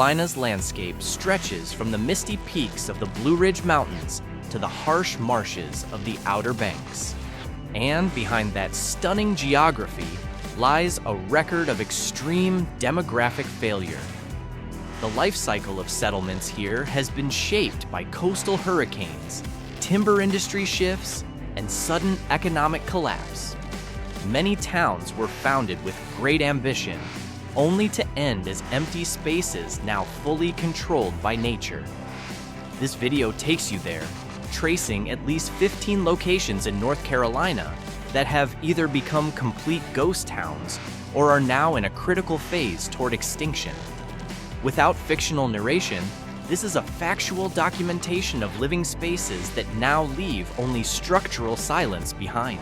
Carolina's landscape stretches from the misty peaks of the Blue Ridge Mountains to the harsh marshes of the Outer Banks. And behind that stunning geography lies a record of extreme demographic failure. The life cycle of settlements here has been shaped by coastal hurricanes, timber industry shifts, and sudden economic collapse. Many towns were founded with great ambition, only to end as empty spaces now fully controlled by nature. This video takes you there, tracing at least 15 locations in North Carolina that have either become complete ghost towns or are now in a critical phase toward extinction. Without fictional narration, this is a factual documentation of living spaces that now leave only structural silence behind.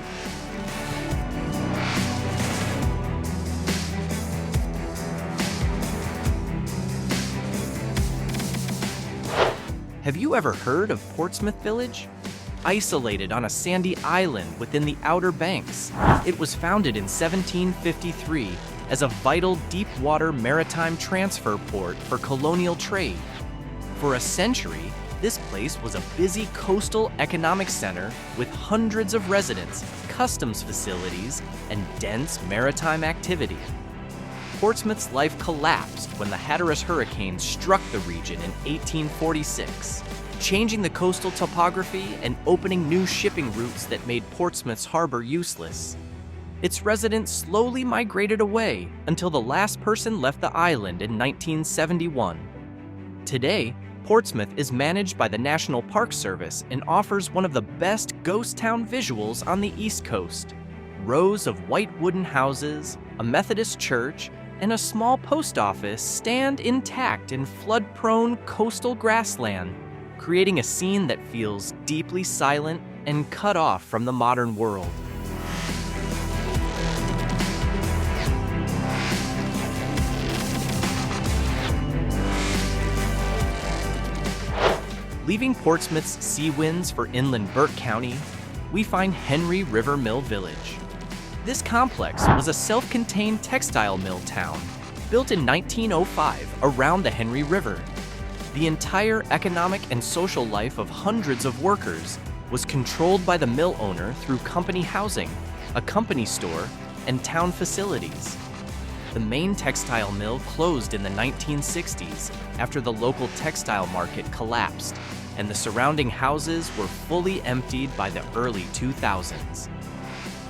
Have you ever heard of Portsmouth Village? Isolated on a sandy island within the Outer Banks, it was founded in 1753 as a vital deep-water maritime transfer port for colonial trade. For a century, this place was a busy coastal economic center with hundreds of residents, customs facilities, and dense maritime activity. Portsmouth's life collapsed when the Hatteras hurricane struck the region in 1846, changing the coastal topography and opening new shipping routes that made Portsmouth's harbor useless. Its residents slowly migrated away until the last person left the island in 1971. Today, Portsmouth is managed by the National Park Service and offers one of the best ghost town visuals on the East Coast. Rows of white wooden houses, a Methodist church, and a small post office stand intact in flood-prone coastal grassland, creating a scene that feels deeply silent and cut off from the modern world. Leaving Portsmouth's sea winds for inland Burke County, we find Henry River Mill Village. This complex was a self-contained textile mill town, built in 1905 around the Henry River. The entire economic and social life of hundreds of workers was controlled by the mill owner through company housing, a company store, and town facilities. The main textile mill closed in the 1960s after the local textile market collapsed, and the surrounding houses were fully emptied by the early 2000s.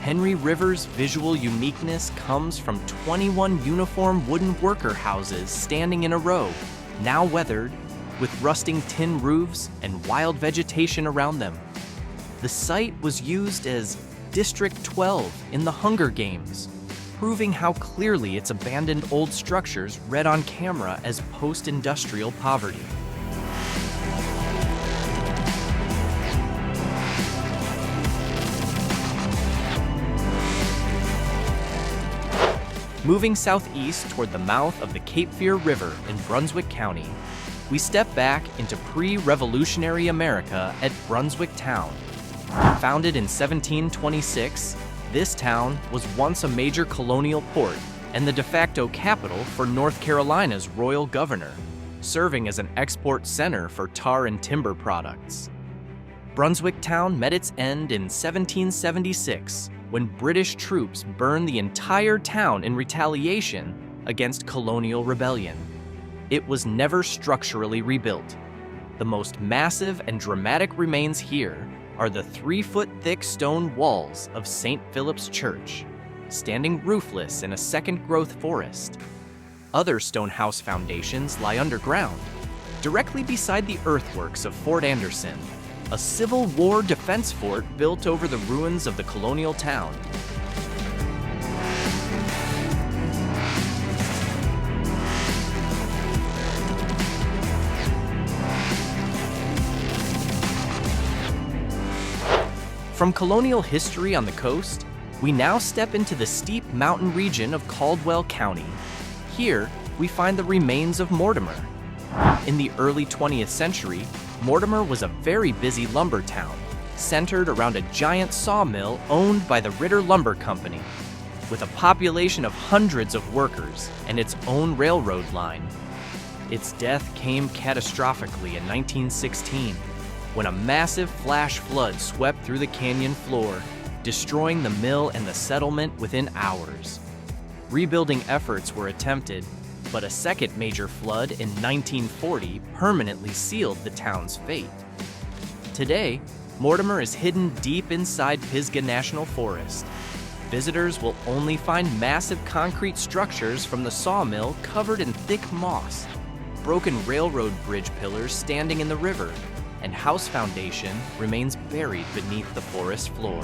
Henry River's visual uniqueness comes from 21 uniform wooden worker houses standing in a row, now weathered, with rusting tin roofs and wild vegetation around them. The site was used as District 12 in the Hunger Games, proving how clearly its abandoned old structures read on camera as post-industrial poverty. Moving southeast toward the mouth of the Cape Fear River in Brunswick County, we step back into pre-revolutionary America at Brunswick Town. Founded in 1726, this town was once a major colonial port and the de facto capital for North Carolina's royal governor, serving as an export center for tar and timber products. Brunswick Town met its end in 1776 when British troops burned the entire town in retaliation against colonial rebellion. It was never structurally rebuilt. The most massive and dramatic remains here are the 3-foot-thick stone walls of St. Philip's Church, standing roofless in a second-growth forest. Other stone house foundations lie underground, directly beside the earthworks of Fort Anderson, a Civil War defense fort built over the ruins of the colonial town. From colonial history on the coast, we now step into the steep mountain region of Caldwell County. Here, we find the remains of Mortimer. In the early 20th century, Mortimer was a very busy lumber town, centered around a giant sawmill owned by the Ritter Lumber Company. With a population of hundreds of workers and its own railroad line, Its death came catastrophically in 1916, when a massive flash flood swept through the canyon floor, destroying the mill and the settlement within hours. Rebuilding efforts were attempted, but a second major flood in 1940 permanently sealed the town's fate. Today, Mortimer is hidden deep inside Pisgah National Forest. Visitors will only find massive concrete structures from the sawmill covered in thick moss, broken railroad bridge pillars standing in the river, and house foundation remains buried beneath the forest floor.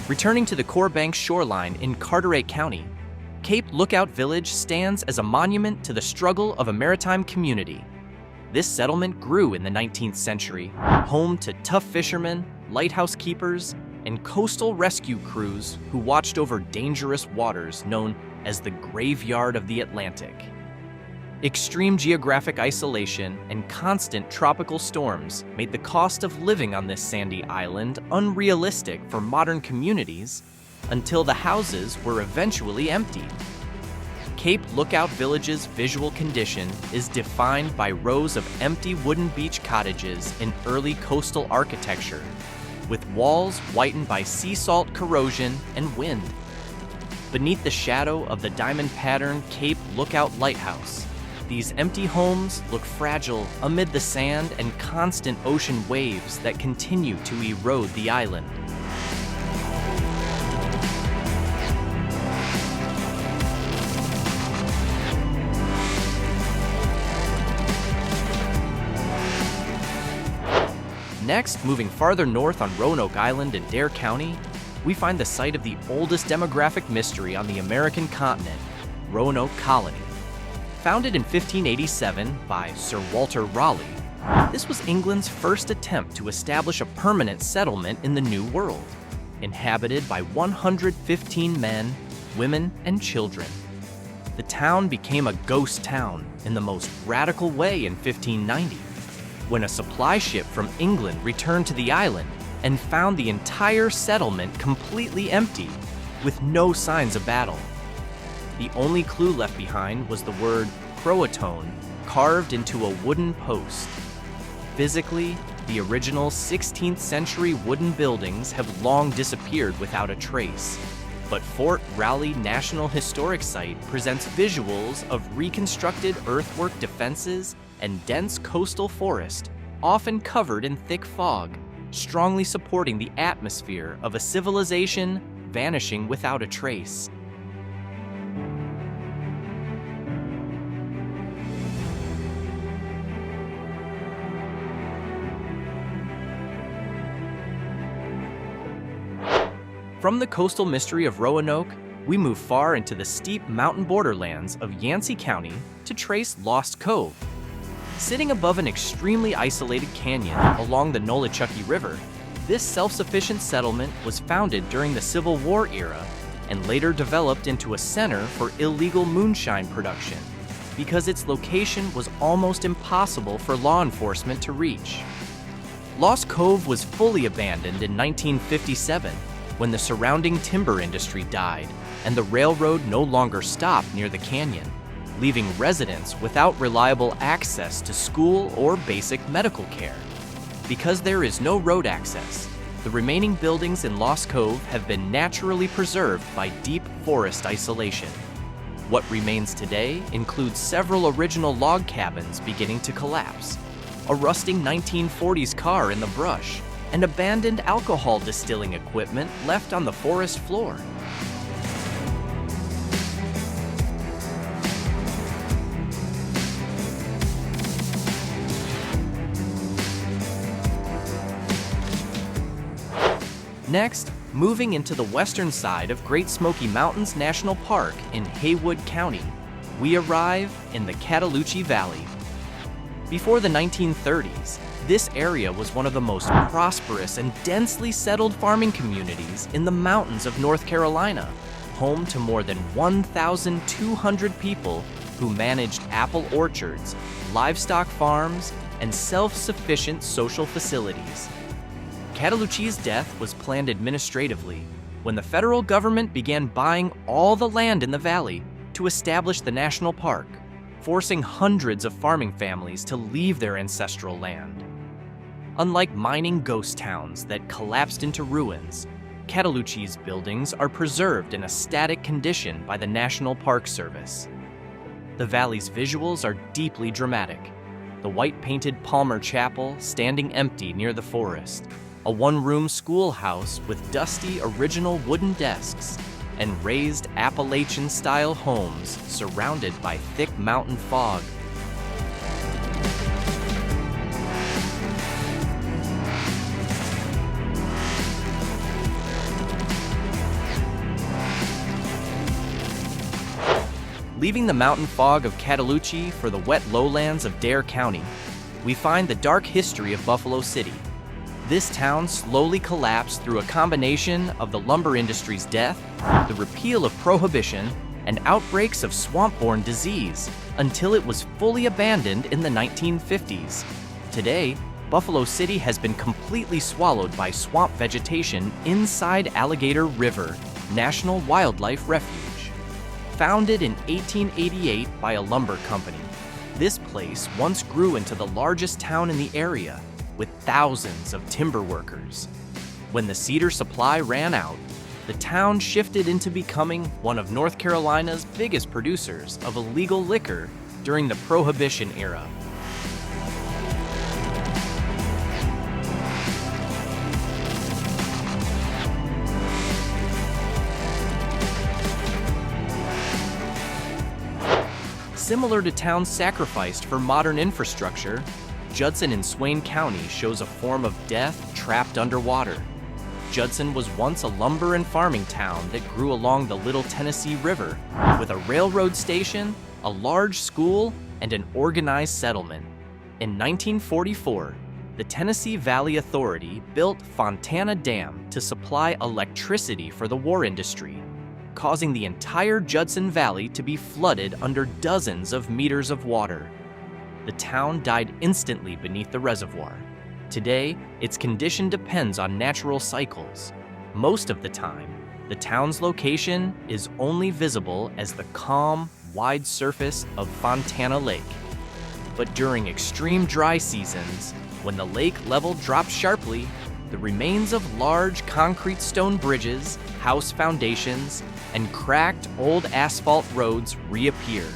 Returning to the Core Bank shoreline in Carteret County, Cape Lookout Village stands as a monument to the struggle of a maritime community. This settlement grew in the 19th century, home to tough fishermen, lighthouse keepers, and coastal rescue crews who watched over dangerous waters known as the Graveyard of the Atlantic. Extreme geographic isolation and constant tropical storms made the cost of living on this sandy island unrealistic for modern communities until the houses were eventually emptied. Cape Lookout Village's visual condition is defined by rows of empty wooden beach cottages in early coastal architecture, with walls whitened by sea salt corrosion and wind. Beneath the shadow of the diamond-patterned Cape Lookout Lighthouse, these empty homes look fragile amid the sand and constant ocean waves that continue to erode the island. Next, moving farther north on Roanoke Island in Dare County, we find the site of the oldest demographic mystery on the American continent, Roanoke Colony. Founded in 1587 by Sir Walter Raleigh, this was England's first attempt to establish a permanent settlement in the New World, inhabited by 115 men, women, and children. The town became a ghost town in the most radical way in 1590, when a supply ship from England returned to the island and found the entire settlement completely empty, with no signs of battle. The only clue left behind was the word Croatoan carved into a wooden post. Physically, the original 16th century wooden buildings have long disappeared without a trace, but Fort Raleigh National Historic Site presents visuals of reconstructed earthwork defenses and dense coastal forest, often covered in thick fog, strongly supporting the atmosphere of a civilization vanishing without a trace. From the coastal mystery of Roanoke, we move far into the steep mountain borderlands of Yancey County to trace Lost Cove. Sitting above an extremely isolated canyon along the Nolichucky River, this self-sufficient settlement was founded during the Civil War era and later developed into a center for illegal moonshine production because its location was almost impossible for law enforcement to reach. Lost Cove was fully abandoned in 1957 when the surrounding timber industry died and the railroad no longer stopped near the canyon, leaving residents without reliable access to school or basic medical care. Because there is no road access, the remaining buildings in Lost Cove have been naturally preserved by deep forest isolation. What remains today includes several original log cabins beginning to collapse, a rusting 1940s car in the brush, and abandoned alcohol distilling equipment left on the forest floor. Next, moving into the western side of Great Smoky Mountains National Park in Haywood County, we arrive in the Cataloochee Valley. Before the 1930s, this area was one of the most prosperous and densely settled farming communities in the mountains of North Carolina, home to more than 1,200 people who managed apple orchards, livestock farms, and self-sufficient social facilities. Cataloochee's death was planned administratively when the federal government began buying all the land in the valley to establish the national park, forcing hundreds of farming families to leave their ancestral land. Unlike mining ghost towns that collapsed into ruins, Cataloochee's buildings are preserved in a static condition by the National Park Service. The valley's visuals are deeply dramatic. The white-painted Palmer Chapel standing empty near the forest, a one-room schoolhouse with dusty original wooden desks, and raised Appalachian-style homes surrounded by thick mountain fog. Leaving the mountain fog of Cataloochee for the wet lowlands of Dare County, we find the dark history of Buffalo City. This town slowly collapsed through a combination of the lumber industry's death, the repeal of prohibition, and outbreaks of swamp-borne disease until it was fully abandoned in the 1950s. Today, Buffalo City has been completely swallowed by swamp vegetation inside Alligator River National Wildlife Refuge. Founded in 1888 by a lumber company, this place once grew into the largest town in the area, with thousands of timber workers. When the cedar supply ran out, the town shifted into becoming one of North Carolina's biggest producers of illegal liquor during the Prohibition era. Similar to towns sacrificed for modern infrastructure, Judson in Swain County shows a form of death trapped underwater. Judson was once a lumber and farming town that grew along the Little Tennessee River, with a railroad station, a large school, and an organized settlement. In 1944, the Tennessee Valley Authority built Fontana Dam to supply electricity for the war industry, causing the entire Judson Valley to be flooded under dozens of meters of water. The town died instantly beneath the reservoir. Today, its condition depends on natural cycles. Most of the time, the town's location is only visible as the calm, wide surface of Fontana Lake. But during extreme dry seasons, when the lake level drops sharply, the remains of large concrete stone bridges, house foundations, and cracked old asphalt roads reappear,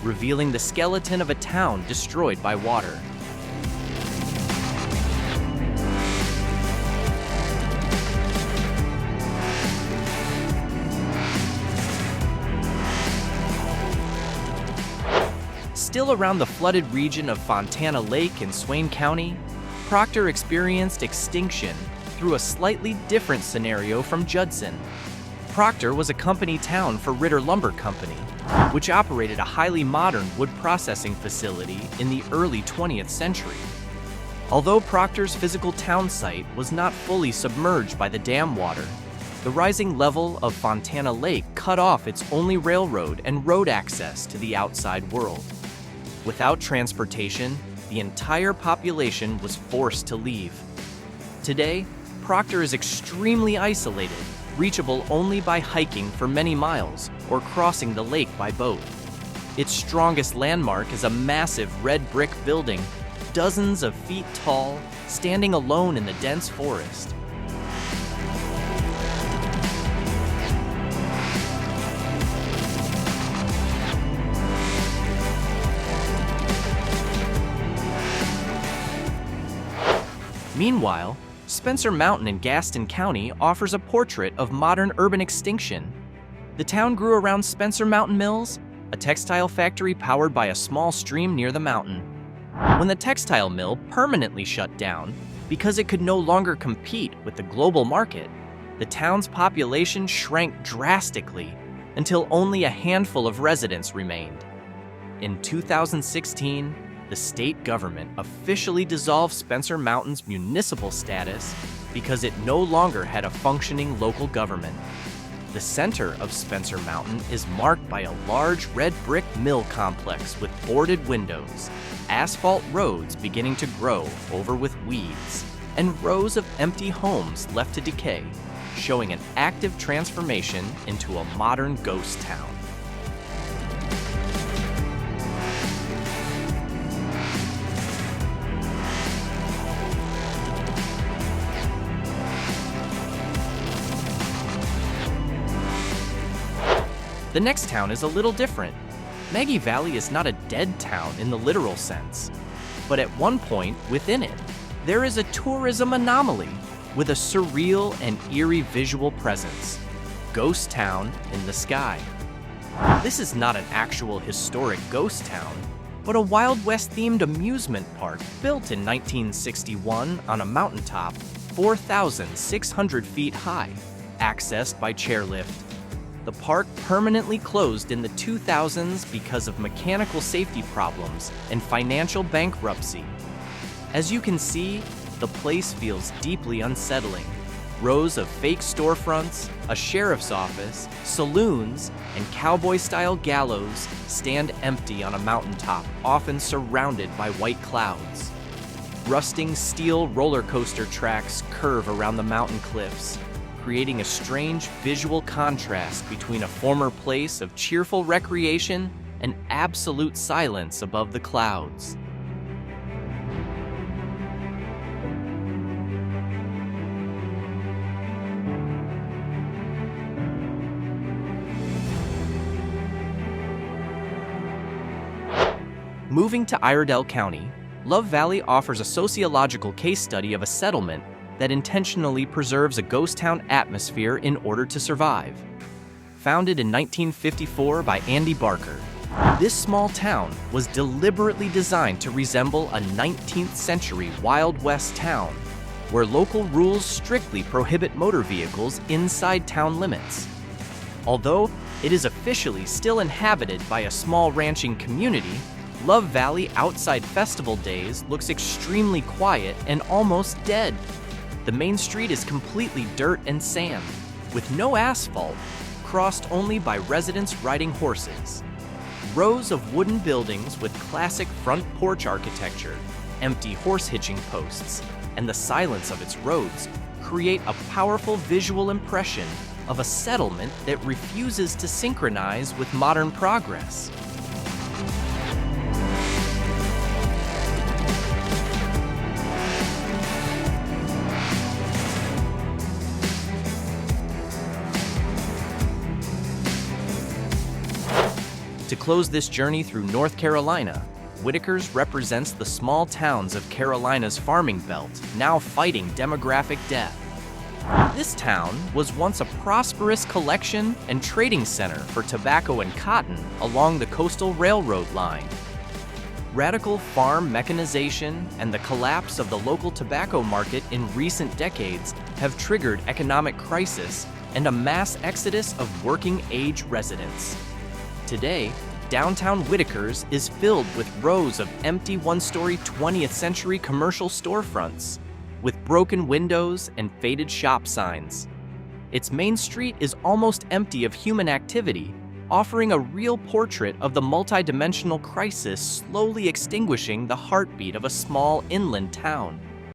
revealing the skeleton of a town destroyed by water. Still around the flooded region of Fontana Lake in Swain County, Proctor experienced extinction through a slightly different scenario from Judson. Proctor was a company town for Ritter Lumber Company, which operated a highly modern wood processing facility in the early 20th century. Although Proctor's physical town site was not fully submerged by the dam water, the rising level of Fontana Lake cut off its only railroad and road access to the outside world. Without transportation, the entire population was forced to leave. Today, Proctor is extremely isolated, reachable only by hiking for many miles or crossing the lake by boat. Its strongest landmark is a massive red brick building, dozens of feet tall, standing alone in the dense forest. Meanwhile, Spencer Mountain in Gaston County offers a portrait of modern urban extinction. The town grew around Spencer Mountain Mills, a textile factory powered by a small stream near the mountain. When the textile mill permanently shut down because it could no longer compete with the global market, the town's population shrank drastically until only a handful of residents remained. In 2016, the state government officially dissolved Spencer Mountain's municipal status because it no longer had a functioning local government. The center of Spencer Mountain is marked by a large red brick mill complex with boarded windows, asphalt roads beginning to grow over with weeds, and rows of empty homes left to decay, showing an active transformation into a modern ghost town. The next town is a little different. Maggie Valley is not a dead town in the literal sense, but at one point within it, there is a tourism anomaly with a surreal and eerie visual presence. Ghost Town in the sky. This is not an actual historic ghost town, but a Wild West themed amusement park built in 1961 on a mountaintop 4,600 feet high, accessed by chairlift. The park permanently closed in the 2000s because of mechanical safety problems and financial bankruptcy. As you can see, the place feels deeply unsettling. Rows of fake storefronts, a sheriff's office, saloons, and cowboy-style gallows stand empty on a mountaintop, often surrounded by white clouds. Rusting steel roller coaster tracks curve around the mountain cliffs, creating a strange visual contrast between a former place of cheerful recreation and absolute silence above the clouds. Moving to Iredell County, Love Valley offers a sociological case study of a settlement that intentionally preserves a ghost town atmosphere in order to survive. Founded in 1954 by Andy Barker, this small town was deliberately designed to resemble a 19th century Wild West town, where local rules strictly prohibit motor vehicles inside town limits. Although it is officially still inhabited by a small ranching community, Love Valley outside festival days looks extremely quiet and almost dead. The main street is completely dirt and sand, with no asphalt, crossed only by residents riding horses. Rows of wooden buildings with classic front porch architecture, empty horse hitching posts, and the silence of its roads create a powerful visual impression of a settlement that refuses to synchronize with modern progress. To close this journey through North Carolina, Whitakers represents the small towns of Carolina's farming belt, now fighting demographic death. This town was once a prosperous collection and trading center for tobacco and cotton along the coastal railroad line. Radical farm mechanization and the collapse of the local tobacco market in recent decades have triggered economic crisis and a mass exodus of working-age residents. Today, downtown Whitakers is filled with rows of empty one-story 20th century commercial storefronts, with broken windows and faded shop signs. Its main street is almost empty of human activity, offering a real portrait of the multidimensional crisis slowly extinguishing the heartbeat of a small inland town.